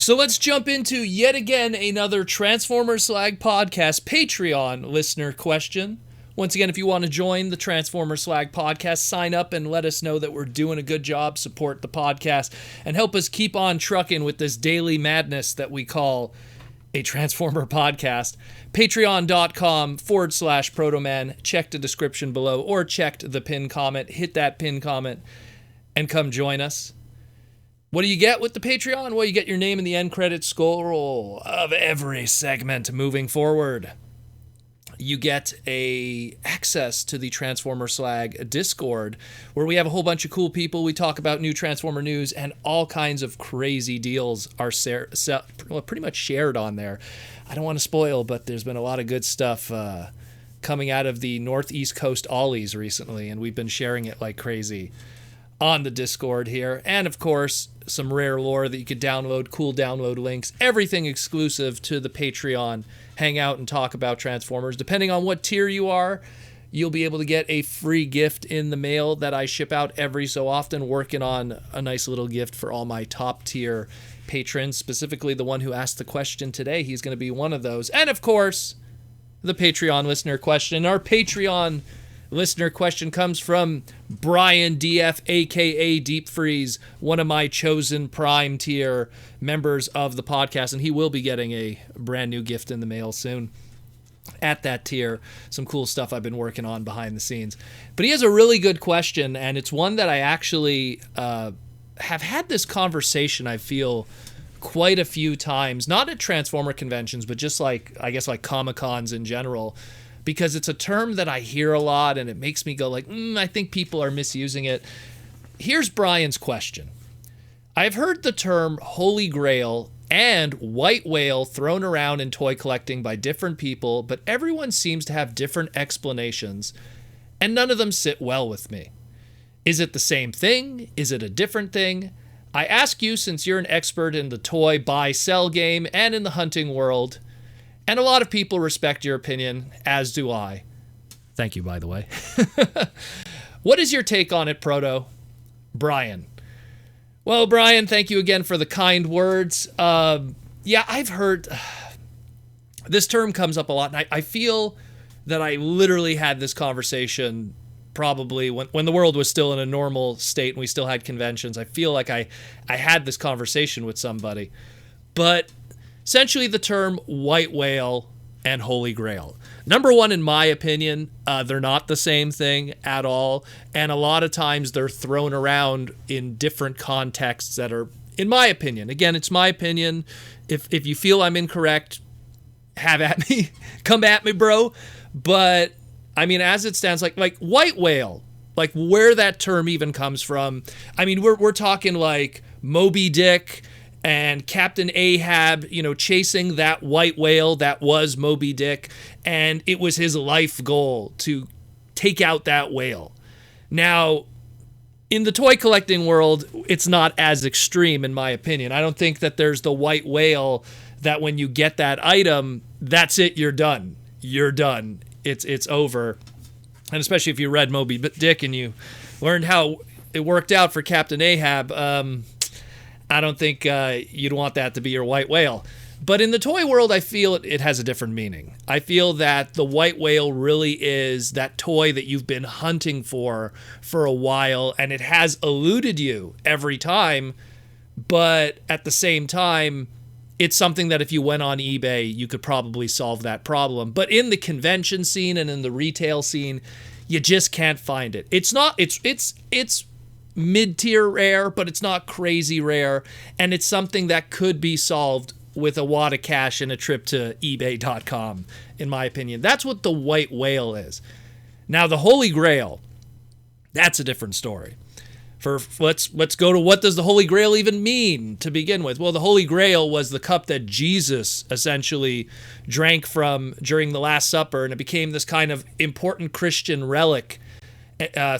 So let's jump into yet again another Transformers Slag podcast Patreon listener question. Once again, if you want to join the Transformers Slag podcast, sign up and let us know that we're doing a good job, support the podcast, and help us keep on trucking with this daily madness that we call a Transformer podcast. Patreon.com/Protoman. Check the description below or check the pinned comment. Hit that pinned comment and come join us. What do you get with the Patreon? Well, you get your name in the end credits scroll of every segment moving forward. You get access to the Transformer Slag Discord, where we have a whole bunch of cool people. We talk about new Transformer news, and all kinds of crazy deals are pretty much shared on there. I don't want to spoil, but there's been a lot of good stuff coming out of the Northeast Coast Ollies recently, and we've been sharing it like crazy on the Discord here. And of course, some rare lore that you could download, cool download links, everything exclusive to the Patreon. Hang out and talk about Transformers. Depending on what tier you are, you'll be able to get a free gift in the mail that I ship out every so often, working on a nice little gift for all my top tier patrons, specifically the one who asked the question today. He's going to be one of those. And of course, the Patreon listener question. Our Patreon listener question comes from Brian DF, aka Deep Freeze, one of my chosen Prime tier members of the podcast, and he will be getting a brand new gift in the mail soon at that tier. Some cool stuff I've been working on behind the scenes. But he has a really good question, and it's one that I actually have had this conversation, I feel, quite a few times, not at Transformer conventions, but just like, I guess, like Comic-Cons in general, because it's a term that I hear a lot, and it makes me go like, I think people are misusing it. Here's Brian's question. I've heard the term Holy Grail and White Whale thrown around in toy collecting by different people, but everyone seems to have different explanations, and none of them sit well with me. Is it the same thing? Is it a different thing? I ask you since you're an expert in the toy buy-sell game and in the hunting world, and a lot of people respect your opinion, as do I. Thank you, by the way. What is your take on it, Proto? Brian. Well, Brian, thank you again for the kind words. Yeah, I've heard this term comes up a lot, and I feel that I literally had this conversation probably when the world was still in a normal state and we still had conventions. I feel like I had this conversation with somebody. But essentially, the term White Whale and Holy Grail. Number one, in my opinion, they're not the same thing at all. And a lot of times they're thrown around in different contexts that are, in my opinion, again, it's my opinion. If you feel I'm incorrect, have at me. Come at me, bro. But, I mean, as it stands, like White Whale, like where that term even comes from. I mean, we're talking like Moby Dick and Captain Ahab, chasing that white whale that was Moby Dick, and it was his life goal to take out that whale. Now, in the toy collecting world, it's not as extreme, in my opinion. I don't think that there's the white whale that when you get that item, that's it, you're done. You're done. It's over. And especially if you read Moby Dick and you learned how it worked out for Captain Ahab, I don't think you'd want that to be your white whale. But in the toy world, I feel it has a different meaning. I feel that the white whale really is that toy that you've been hunting for a while, and it has eluded you every time. But at the same time, it's something that if you went on eBay, you could probably solve that problem. But in the convention scene and in the retail scene, you just can't find it. It's mid-tier rare, but it's not crazy rare, and it's something that could be solved with a wad of cash and a trip to ebay.com, in my opinion. That's what the white whale is. Now, the Holy Grail, that's a different story. Let's go to what does the Holy Grail even mean to begin with. Well, the Holy Grail was the cup that Jesus essentially drank from during the Last Supper, and it became this kind of important Christian relic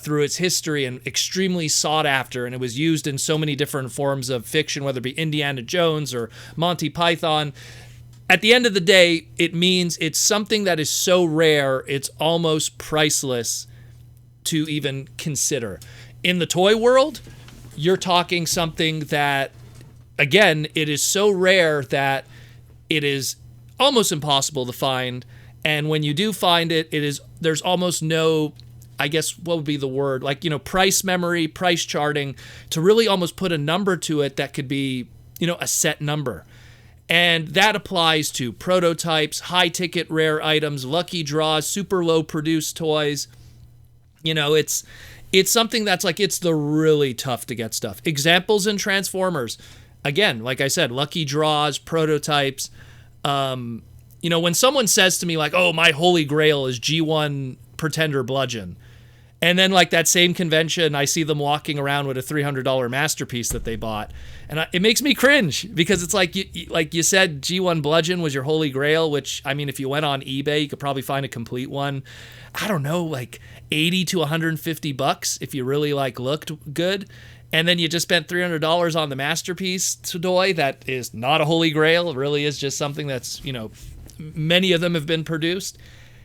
through its history and extremely sought after, and it was used in so many different forms of fiction, whether it be Indiana Jones or Monty Python. At the end of the day, it means it's something that is so rare, it's almost priceless to even consider. In the toy world, you're talking something that again, it is so rare that it is almost impossible to find. And when you do find it, there's almost no, I guess, what would be the word? Like, price memory, price charting to really almost put a number to it that could be, a set number. And that applies to prototypes, high ticket rare items, lucky draws, super low produced toys. It's something that's like, it's the really tough to get stuff. Examples in Transformers, again, like I said, lucky draws, prototypes. When someone says to me like, oh, my Holy Grail is G1 Pretender Bludgeon, and then like that same convention, I see them walking around with a $300 masterpiece that they bought, and it makes me cringe, because it's like you said, G1 Bludgeon was your Holy Grail, which, I mean, if you went on eBay, you could probably find a complete one. I don't know, like $80 to $150 if you really like looked good. And then you just spent $300 on the masterpiece toy that is not a Holy Grail. It really is just something that's, many of them have been produced.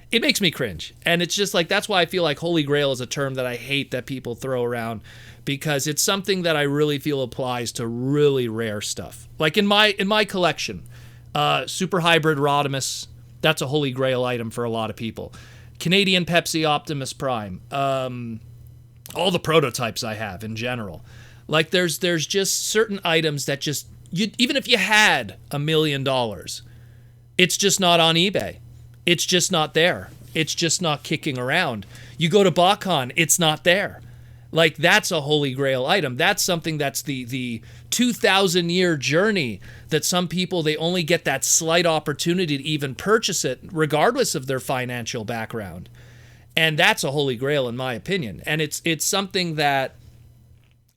It makes me cringe. And it's just like, that's why I feel like Holy Grail is a term that I hate that people throw around, because it's something that I really feel applies to really rare stuff. Like in my collection, Super Hybrid Rodimus, that's a Holy Grail item for a lot of people. Canadian Pepsi Optimus Prime, all the prototypes I have in general. Like there's just certain items that just, even if you had $1 million, it's just not on eBay. It's just not there. It's just not kicking around. You go to BotCon, it's not there. Like, that's a Holy Grail item. That's something that's the 2,000-year journey that some people, they only get that slight opportunity to even purchase it, regardless of their financial background. And that's a Holy Grail, in my opinion. And it's something that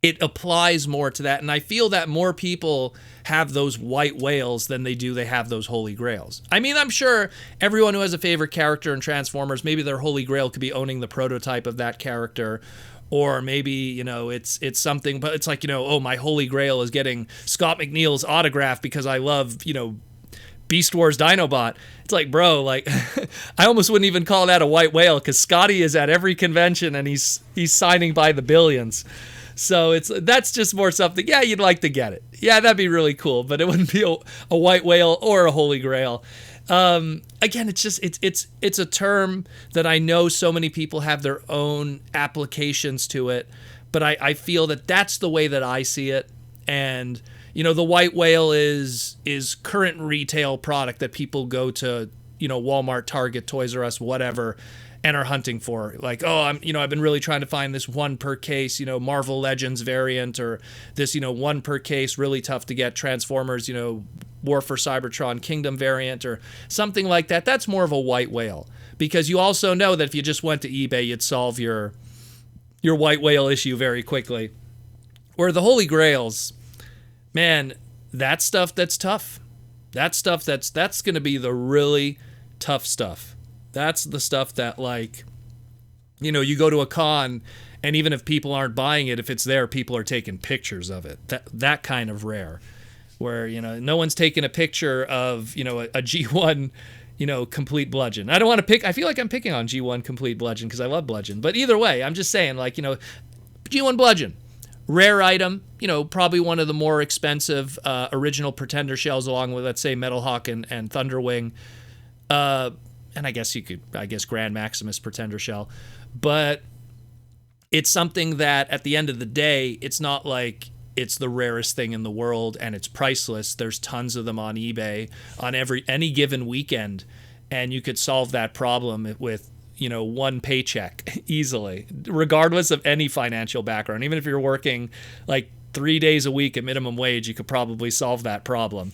it applies more to that. And I feel that more people have those white whales than they have those Holy Grails. I mean, I'm sure everyone who has a favorite character in Transformers, maybe their Holy Grail could be owning the prototype of that character. Or maybe, it's something, but it's like, oh, my Holy Grail is getting Scott McNeil's autograph because I love, Beast Wars Dinobot. It's like, bro, like, I almost wouldn't even call that a white whale, because Scotty is at every convention and he's signing by the billions. So that's just more something, yeah, you'd like to get it. Yeah, that'd be really cool, but it wouldn't be a white whale or a Holy Grail. Again, it's just, it's a term that I know so many people have their own applications to it, but I feel that that's the way that I see it. And, the white whale is current retail product that people go to, Walmart, Target, Toys R Us, whatever, and are hunting for. Like, oh, I've been really trying to find this one per case, Marvel Legends variant, or this, one per case, really tough to get Transformers, War for Cybertron Kingdom variant, or something like that. That's more of a white whale, because you also know that if you just went to eBay, you'd solve your white whale issue very quickly. Where the Holy Grails, man, that stuff that's tough. That stuff that's going to be the really tough stuff. That's the stuff that, like, you go to a con, and even if people aren't buying it, if it's there, people are taking pictures of it. That kind of rare, where, no one's taking a picture of, a G1, complete bludgeon. I don't want to pick, I feel like I'm picking on G1 complete bludgeon because I love bludgeon. But either way, I'm just saying, like, G1 bludgeon, rare item, probably one of the more expensive original Pretender shells, along with, let's say, Metalhawk and Thunderwing. And I guess Grand Maximus Pretender shell. But it's something that, at the end of the day, it's not like it's the rarest thing in the world and it's priceless. There's tons of them on eBay on any given weekend, and you could solve that problem with, one paycheck easily, regardless of any financial background. Even if you're working like 3 days a week at minimum wage, you could probably solve that problem.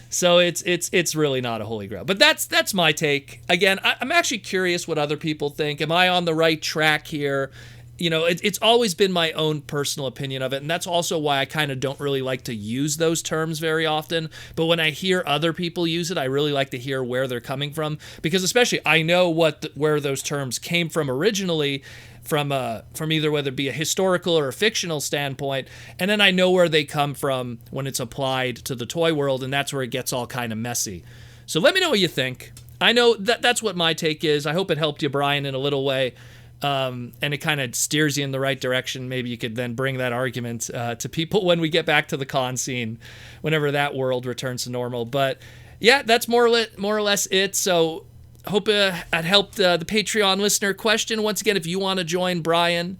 So it's really not a Holy Grail. But that's my take. Again, I'm actually curious what other people think. Am I on the right track here? It's always been my own personal opinion of it, and that's also why I kind of don't really like to use those terms very often. But when I hear other people use it, I really like to hear where they're coming from, because especially I know where those terms came from originally, from either whether it be a historical or a fictional standpoint, and then I know where they come from when it's applied to the toy world, and that's where it gets all kind of messy. So let me know what you think. I know that's what my take is. I hope it helped you, Brian, in a little way. And it kind of steers you in the right direction. Maybe you could then bring that argument to people when we get back to the con scene, whenever that world returns to normal. But yeah, that's more or less it. So hope it helped the Patreon listener question. Once again, if you want to join Brian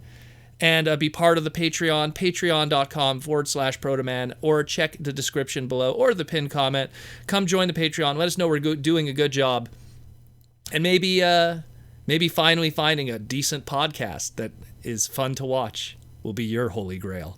and be part of the Patreon, patreon.com/protoman, or check the description below or the pinned comment. Come join the Patreon. Let us know we're doing a good job. And maybe finally finding a decent podcast that is fun to watch will be your holy grail.